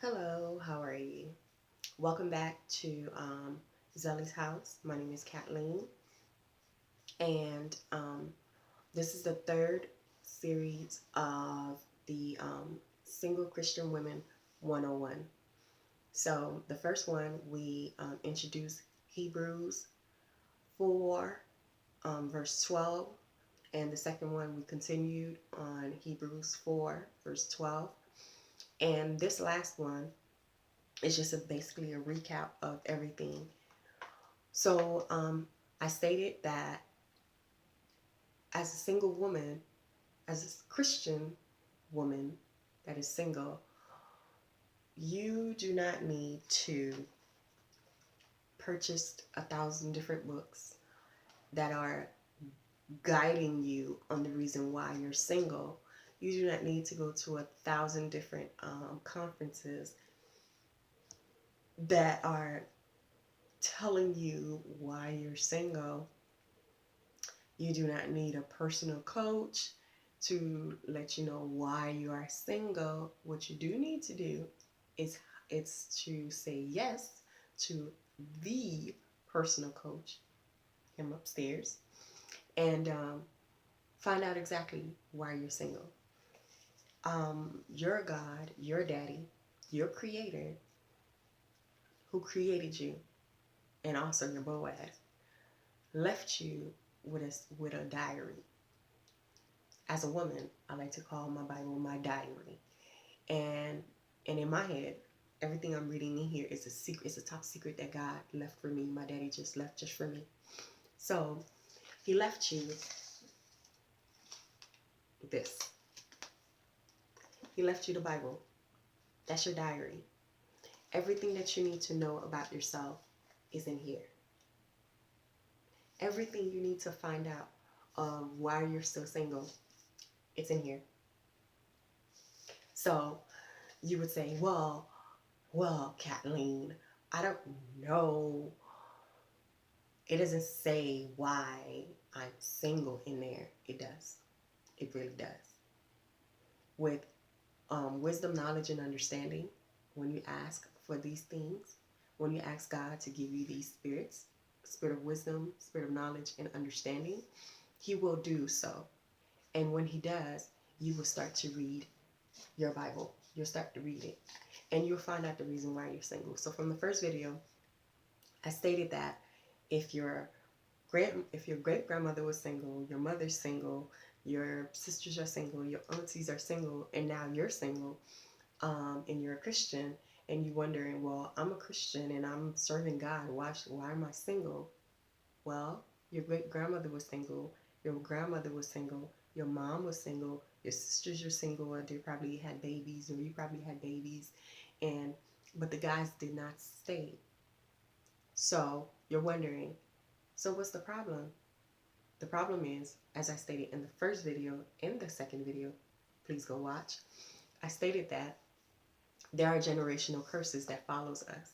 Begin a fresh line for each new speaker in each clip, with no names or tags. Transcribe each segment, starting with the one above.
Hello, how are you? Welcome back to Zelly's house. My name is Kathleen, and this is the third series of the Single Christian Women 101. So, the first one we introduced Hebrews 4, verse 12, and the second one we continued on Hebrews 4, verse 12. And this last one is just basically a recap of everything. So I stated that as a single woman, as a Christian woman that is single, you do not need to purchase 1,000 different books that are guiding you on the reason why you're single. You do not need to go to 1,000 different conferences that are telling you why you're single. You do not need a personal coach to let you know why you are single. What you do need to do is it's to say yes to the personal coach, him upstairs, and find out exactly why you're single. Your God, your daddy, your creator, who created you, and also your Boaz, left you with a diary. As a woman, I like to call my Bible my diary. And in my head, everything I'm reading in here is a secret. It's a top secret that God left for me. My daddy just left just for me. So he left you this. He left you the Bible. That's your diary. Everything that you need to know about yourself is in here. Everything you need to find out of why you're still single, it's in here. So you would say, well, Kathleen, I don't know. It doesn't say why I'm single in there. It does. It really does. With wisdom, knowledge, and understanding, when you ask for these things, when you ask God to give you these spirits, spirit of wisdom, spirit of knowledge, and understanding, He will do so. And when He does, you will start to read your Bible. You'll start to read it. And you'll find out the reason why you're single. So from the first video, I stated that if your great grandmother was single, your mother's single, your sisters are single, your aunties are single, and now you're single, and you're a Christian, and you're wondering, well, I'm a Christian and I'm serving God. Why am I single? Well, your great grandmother was single, your grandmother was single, your mom was single, your sisters are single, or they probably had babies, or you probably had babies, and but the guys did not stay. So you're wondering, so what's the problem? The problem is, as I stated in the first video and the second video, please go watch, I stated that there are generational curses that follows us.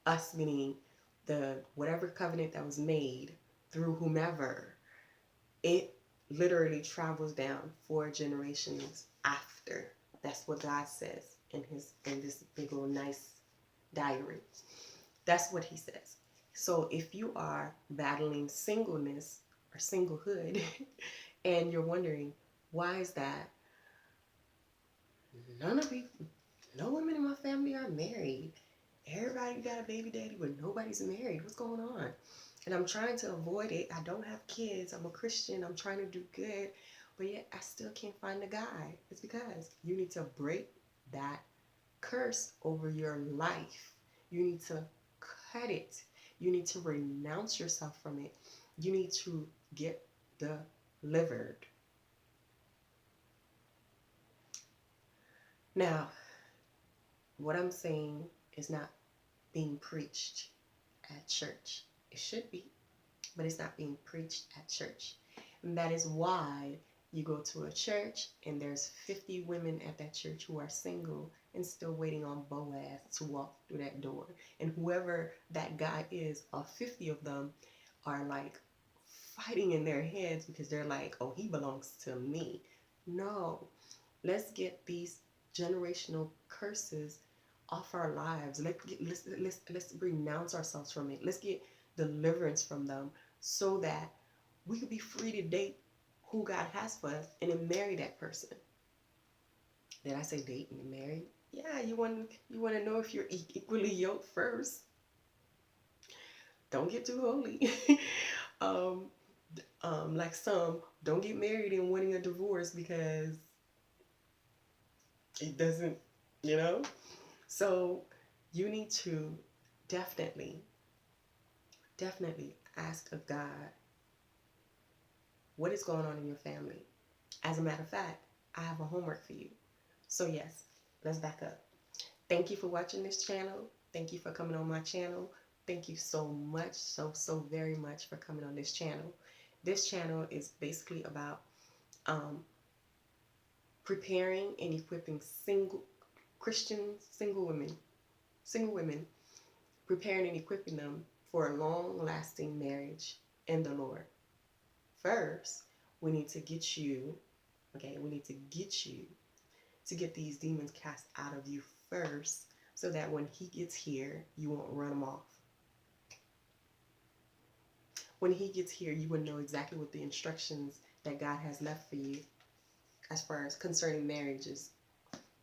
Us meaning the whatever covenant that was made through whomever, it literally travels down 4 generations after. That's what God says in this big old nice diary. That's what He says. So if you are battling singleness or singlehood and you're wondering, why is that? None of people, no women in my family are married. Everybody got a baby daddy, but nobody's married. What's going on? And I'm trying to avoid it. I don't have kids. I'm a Christian. I'm trying to do good, but yet I still can't find a guy. It's because you need to break that curse over your life. You need to cut it. You need to renounce yourself from it. You need to get delivered. Now, what I'm saying is not being preached at church. It should be, but it's not being preached at church. And that is why you go to a church and there's 50 women at that church who are single and still waiting on Boaz to walk through that door. And whoever that guy is, all 50 of them are like fighting in their heads because they're like, oh, he belongs to me. No, let's get these generational curses off our lives. Let's renounce ourselves from it. Let's get deliverance from them so that we could be free to date who God has for us and then marry that person. Did I say date and marry? Yeah, you want to know if you're equally yoked first. Don't get too holy. um, like some, don't get married and wanting a divorce because it doesn't, you know. So you need to definitely, definitely ask of God what is going on in your family. As a matter of fact, I have a homework for you. So yes, let's back up. Thank you for watching this channel. Thank you for coming on my channel. Thank you so much, so very much for coming on this channel. This channel is basically about um, preparing and equipping single Christian single women, preparing and equipping them for a long-lasting marriage in the Lord. First, we need to get you, okay, we need to get you to get these demons cast out of you first so that when he gets here, you won't run him off. When he gets here, you will know exactly what the instructions that God has left for you as far as concerning marriages.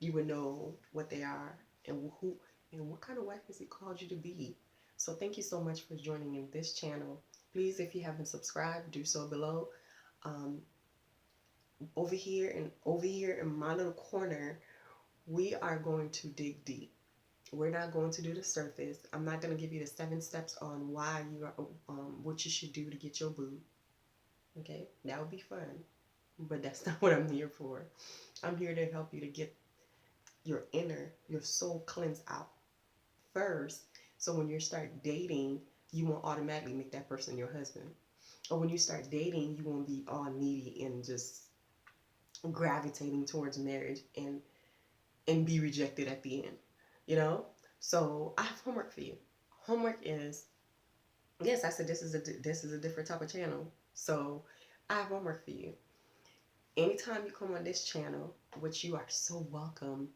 You would know what they are and who and what kind of wife has he called you to be. So thank you so much for joining in this channel. Please, if you haven't subscribed, do so below. Um, over here in my little corner, we are going to dig deep. We're not going to do the surface. I'm not going to give you the 7 steps on why you are what you should do to get your boo. Okay, that would be fun, but that's not what I'm here for. I'm here to help you to get your soul cleansed out first. So when you start dating, you won't automatically make that person your husband. Or when you start dating, you won't be all needy and just gravitating towards marriage and be rejected at the end. You know? So I have homework for you. Homework is, yes, I said this is a different type of channel. So I have homework for you. Anytime you come on this channel, which you are so welcome,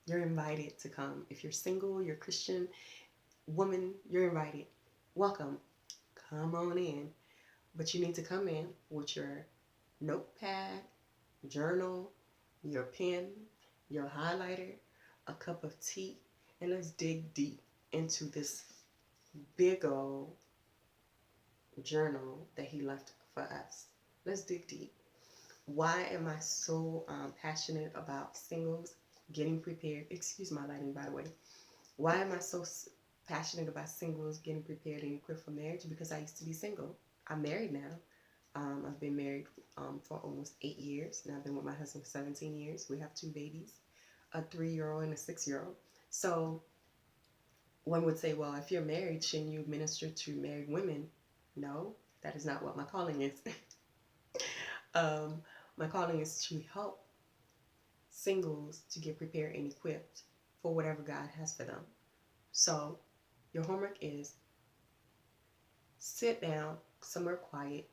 you're invited to come. If you're single, you're Christian, woman, you're invited. Welcome. Come on in. But you need to come in with your notepad, journal, your pen, your highlighter, a cup of tea, and let's dig deep into this big old journal that he left for us. Let's dig deep. Why am I so passionate about singles getting prepared? Excuse my lighting, by the way. Why am I so passionate about singles getting prepared and equipped for marriage? Because I used to be single. I'm married now. I've been married for almost 8 years, and I've been with my husband for 17 years. We have 2 babies, a 3-year-old and a 6-year-old. So one would say, well, if you're married, shouldn't you minister to married women? No, that is not what my calling is. My calling is to help singles to get prepared and equipped for whatever God has for them. So your homework is sit down somewhere quiet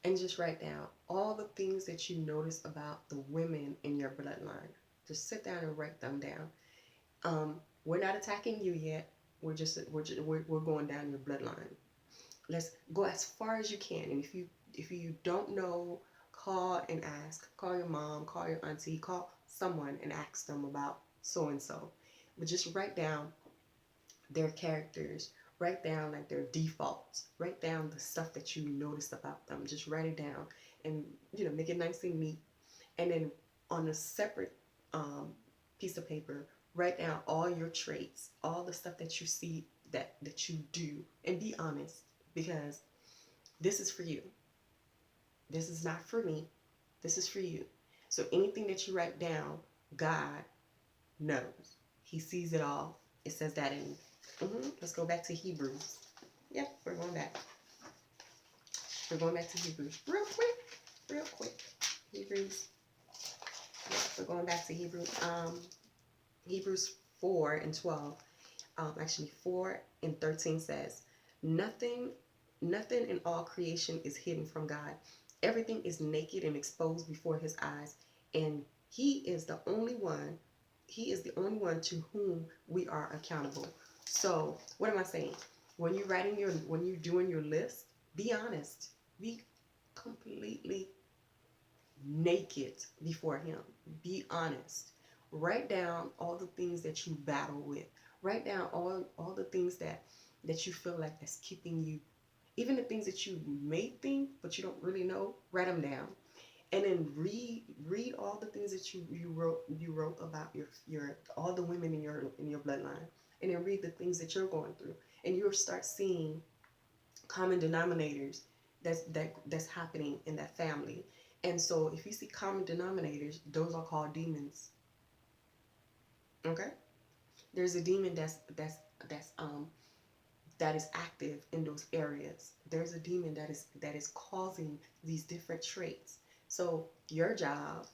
and just write down all the things that you notice about the women in your bloodline. Just sit down and write them down. We're not attacking you yet. We're going down your bloodline. Let's go as far as you can. And if you don't know, call and ask. Call your mom, call your auntie, call someone and ask them about so and so. But just write down their characters. Write down like their defaults. Write down the stuff that you noticed about them. Just write it down and make it nice and neat. And then on a separate piece of paper, write down all your traits, all the stuff that you see that you do, and be honest, because this is for you. This is not for me. This is for you. So anything that you write down, God knows. He sees it all. It says that in, let's go back to Hebrews. Yep, we're going back. We're going back to Hebrews real quick. Hebrews. Yep, we're going back to Hebrews. Hebrews 4:12. Actually 4:13 says, nothing in all creation is hidden from God. Everything is naked and exposed before his eyes, and he is the only one He is the only one to whom we are accountable. So what am I saying? When you're doing your list, be honest. Be completely naked before him. Be honest. Write down all the things that you battle with. Write down all the things that you feel like that's keeping you, even the things that you may think but you don't really know. Write them down, and then read all the things that you wrote about your all the women in your bloodline, and then read the things that you're going through, and you'll start seeing common denominators that's happening in that family. And so if you see common denominators, those are called demons. Okay? There's a demon that's that is active in those areas. There's a demon that is causing these different traits. So your job,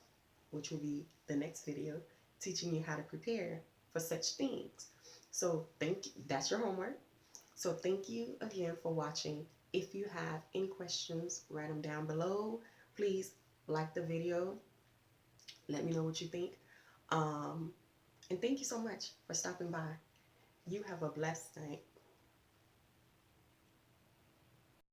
which will be the next video, teaching you how to prepare for such things. So that's your homework. So thank you again for watching. If you have any questions, write them down below. Please like the video. Let me know what you think. And thank you so much for stopping by. You have a blessed night.